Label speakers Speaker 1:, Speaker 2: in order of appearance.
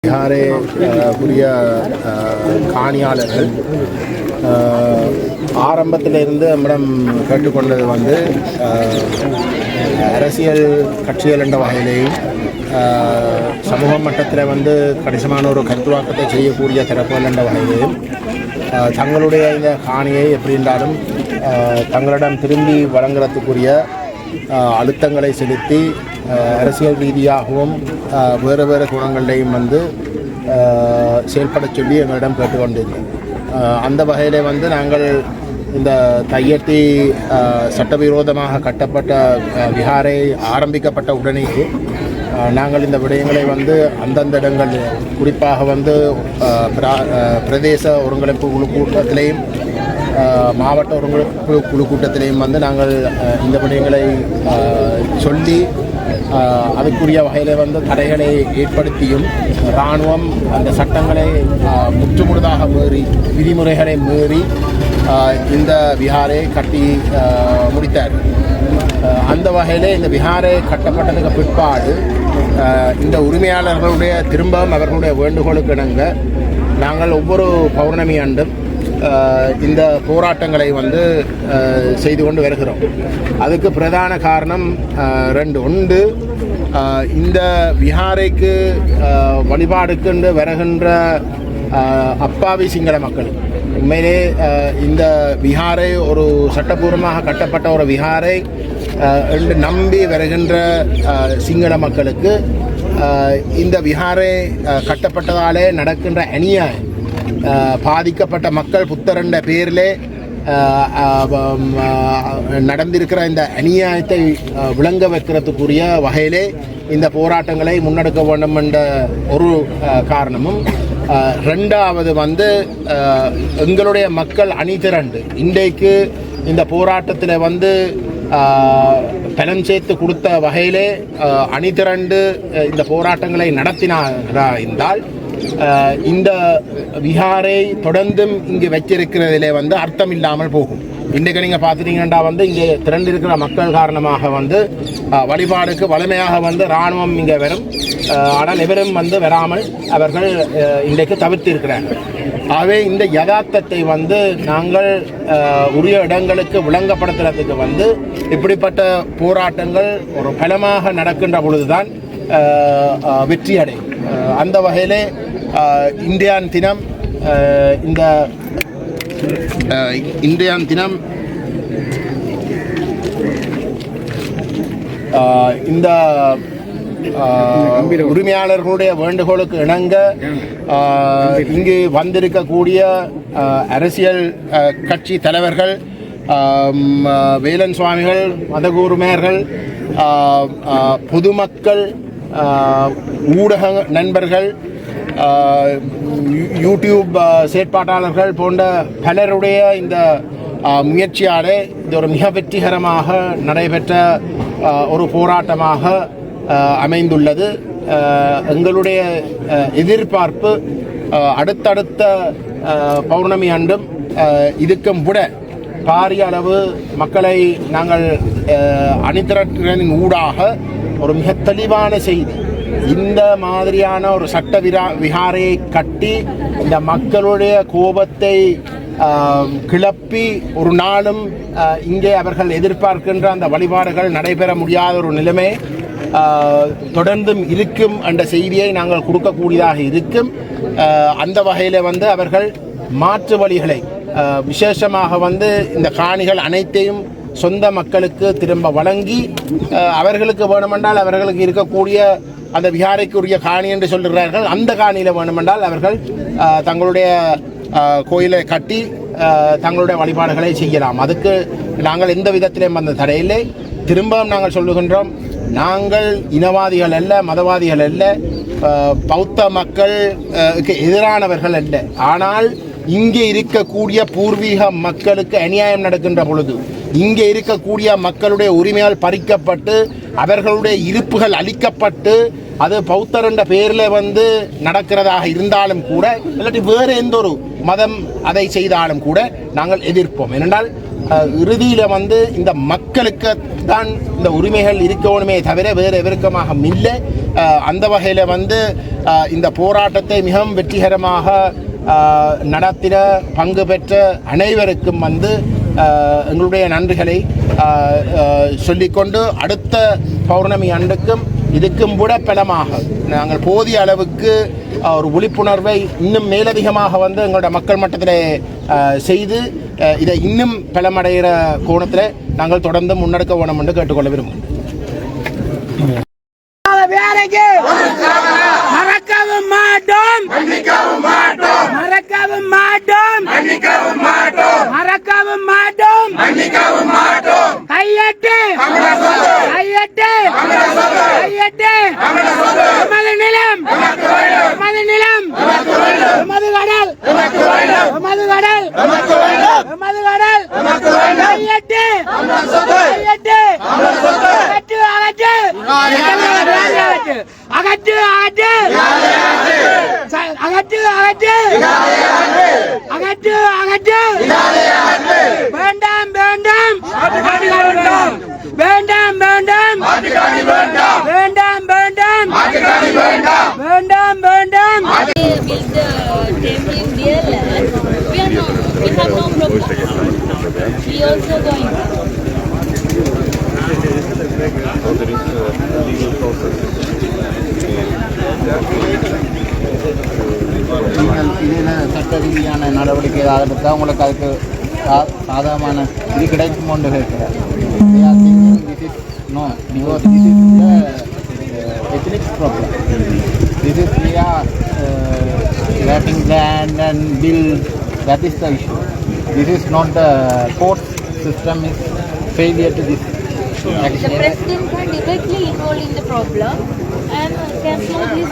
Speaker 1: விஹாரே உரிய காணியாளர்கள் ஆரம்பத்திலிருந்து நம்மிடம் கேட்டுக்கொண்டது அரசியல் கட்சிகள் என்ற வகையிலேயும் சமூக மட்டத்தில் கணிசமான ஒரு கருத்துவாக்கத்தை செய்யக்கூடிய தரப்புகள் என்ற வகையிலேயும் தங்களுடைய இந்த காணியை எப்படி இருந்தாலும் தங்களிடம் திரும்பி வழங்குறதுக்குரிய அழுத்தங்களை செலுத்தி அரசியல் ரீதியாகவும் வேறு வேறு குணங்களையும் செயல்பட சொல்லி எங்களிடம் கேட்டுக்கொண்டிருந்தோம். அந்த வகையில் நாங்கள் இந்த தையட்டி சட்டவிரோதமாக கட்டப்பட்ட விஹாரை ஆரம்பிக்கப்பட்ட உடனேயே நாங்கள் இந்த விடயங்களை அந்தந்த இடங்கள் குறிப்பாக பிரதேச ஒருங்கிணைப்பு குழு கூட்டத்திலேயும் மாவட்ட ஒருங்கிணைப்பு குழு கூட்டத்திலேயும் நாங்கள் இந்த விடயங்களை சொல்லி அதுக்குரிய வகையில் தடைகளை ஏற்படுத்தியும் இராணுவம் அந்த சட்டங்களை முற்றுமுழுதாக மீறி விதிமுறைகளை மீறி இந்த விஹாரை கட்டி முடித்தார். அந்த வகையில் இந்த விஹாரை கட்டப்பட்டதுக்கு பிற்பாடு இந்த உரிமையாளர்களுடைய திரும்பவும் அவர்களுடைய வேண்டுகோளுக்கு இணங்க நாங்கள் ஒவ்வொரு பௌர்ணமி ஆண்டும் இந்த போராட்டங்களை செய்து கொண்டு வருகிறோம். அதுக்கு பிரதான காரணம் ஒன்று, இந்த விஹாரைக்கு வழிபாடுக்கு வருகின்ற அப்பாவி சிங்கள மக்கள் உண்மையிலே இந்த விஹாரை ஒரு சட்டபூர்வமாக கட்டப்பட்ட ஒரு விஹாரை என்று நம்பி வருகின்ற சிங்கள மக்களுக்கு இந்த விஹாரை கட்டப்பட்டதாலே நடக்கின்ற அநியாயம், பாதிக்கப்பட்ட மக்கள் புத்தரண்ட பேரிலே நடந்திருக்கிற இந்த அநியாயத்தை விளங்க வைக்கிறதுக்குரிய வகையிலே இந்த போராட்டங்களை முன்னெடுக்க வேண்டும் என்ற ஒரு காரணமும், ரெண்டாவது எங்களுடைய மக்கள் அணிதிரண்டு இன்றைக்கு இந்த போராட்டத்தில் பணம் சேர்த்து கொடுத்த வகையிலே அணிதிரண்டு இந்த போராட்டங்களை நடத்தினாரா என்றால் இந்த விஹாரை தொடர்ந்தும் இங்கு வச்சிருக்கிறதிலே அர்த்தம் இல்லாமல் போகும். இன்றைக்கு நீங்கள் பார்த்துட்டீங்கன்னா இங்கே திரண்டிருக்கிற மக்கள் காரணமாக வழிபாடுக்கு வலிமையாக இராணுவம் இங்கே வரும். ஆனால் எவரும் வராமல் அவர்கள் இன்றைக்கு தவிர்த்திருக்கிறார்கள். ஆகவே இந்த யதார்த்தத்தை நாங்கள் உரிய இடங்களுக்கு விளங்கப்படுத்துறதுக்கு இப்படிப்பட்ட போராட்டங்கள் ஒரு பலமாக நடக்கின்ற பொழுதுதான் வெற்றி அடையும். அந்த வகையிலே இந்தியான் தினம் இந்த உரிமையாளர்களுடைய வேண்டுகோளுக்கு இணங்க இங்கு வந்திருக்கக்கூடிய அரசியல் கட்சி தலைவர்கள், வேலன் சுவாமிகள், மதகுருமேர்கள், பொதுமக்கள், ஊடக நண்பர்கள், யூடியூப் செயற்பாட்டாளர்கள் போன்ற பலருடைய இந்த முயற்சியாலே இது ஒரு மிக வெற்றிகரமாக நடைபெற்ற ஒரு போராட்டமாக அமைந்துள்ளது. எங்களுடைய எதிர்பார்ப்பு அடுத்தடுத்த பௌர்ணமி ஆண்டும் இதுக்கும் விட பாரிய அளவு மக்களை நாங்கள் அணிதிரட்டின் ஊடாக ஒரு மிக தெளிவான செய்தி, இந்த மாதிரியான ஒரு சட்ட விஹாரையை கட்டி இந்த மக்களுடைய கோபத்தை கிளப்பி ஒரு நாளும் இங்கே அவர்கள் எதிர்பார்க்கின்ற அந்த வழிபாடுகள் நடைபெற முடியாத ஒரு நிலைமை தொடர்ந்தும் இருக்கும் என்ற செய்தியை நாங்கள் கொடுக்கக்கூடியதாக இருக்கும். அந்த வகையில் அவர்கள் மாற்று வழிகளை விசேஷமாக இந்த காணிகள் அனைத்தையும் சொந்த மக்களுக்கு திரும்ப வழங்கி அவர்களுக்கு வேணுமென்றால் அவர்களுக்கு இருக்கக்கூடிய அந்த விஹாரைக்குரிய காணி என்று சொல்கிறார்கள், அந்த காணியில் வேணுமென்றால் அவர்கள் தங்களுடைய கோயிலை கட்டி தங்களுடைய வழிபாடுகளை செய்யலாம். அதுக்கு நாங்கள் எந்த விதத்திலும் வந்த தடையில்லை. திரும்பவும் நாங்கள் சொல்லுகின்றோம், நாங்கள் இனவாதிகள் அல்ல, மதவாதிகள் அல்ல, பௌத்த மக்களுக்கு எதிரானவர்கள் அல்ல. ஆனால் இங்கே இருக்கக்கூடிய பூர்வீக மக்களுக்கு அநியாயம் நடக்கின்ற பொழுது, இங்கே இருக்கக்கூடிய மக்களுடைய உரிமையால் பறிக்கப்பட்டு அவர்களுடைய இருப்புகள் அளிக்கப்பட்டு அது பௌத்தர் என்ற பெயரில் நடக்கிறதாக இருந்தாலும் கூட, இல்லாட்டி வேறு எந்த ஒரு மதம் அதை செய்தாலும் கூட நாங்கள் எதிர்ப்போம். ஏனென்றால் இறுதியில் இந்த மக்களுக்கு தான் இந்த உரிமைகள் இருக்கணுமே தவிர வேறு எவருக்கமாக இல்லை. அந்த வகையில் வந்து இந்த போராட்டத்தை மிகவும் வெற்றிகரமாக நடத்தின பங்கு பெற்ற அனைவருக்கும் வந்து எங்களுடைய நன்றிகளை சொல்லிக்கொண்டு அடுத்த பௌர்ணமி அன்றுக்கும் இதுக்கும் விட பலமாக நாங்கள் போதிய அளவுக்கு ஒரு விழிப்புணர்வை இன்னும் மேலதிகமாக வந்து எங்களோட மக்கள் மட்டத்தில் செய்து இதை இன்னும் பலமடைகிற கோணத்தில் நாங்கள் தொடர்ந்து முன்னெடுக்க வேணும் என்று கேட்டுக்கொள்ள விரும்புகிறோம்.
Speaker 2: மறக்கவும் மாட்டோம், மன்னிக்கவும் மாட்டோம், மறக்கவும் மாட்டோம், மன்னிக்கவும் மாட்டோம், மறக்கவும் மாட்டோம், மன்னிக்கவும் மாட்டோம். கையெட்டு கையெட்டு கையெட்டு எமது நிலம் எமது நிலம் எமது கடல் எமது கடல் எமது கடல் கையெட்டு கையெட்டு அகற்று அகற்று அகற்று அகற்று அகற்று அகற்று அகற்று அகற்று வேண்டாம் வேண்டாம் வேண்டாம் வேண்டாம் வேண்டாம் வேண்டாம் வேண்டாம் வேண்டாம்.
Speaker 3: We have no problem. We also going.
Speaker 4: So there is a legal process.
Speaker 5: இதில் சட்ட ரீதியான நடவடிக்கை ஏதாவது எடுத்தால் உங்களுக்கு அதுக்கு சாதகமான இது கிடைக்குமோன்னு கேட்குறேன். This is no, because this is the ethics problem. This is we are letting land and build. That is the issue. This is not the court system is failure to this.
Speaker 3: The president can directly involved in the problem and can solve this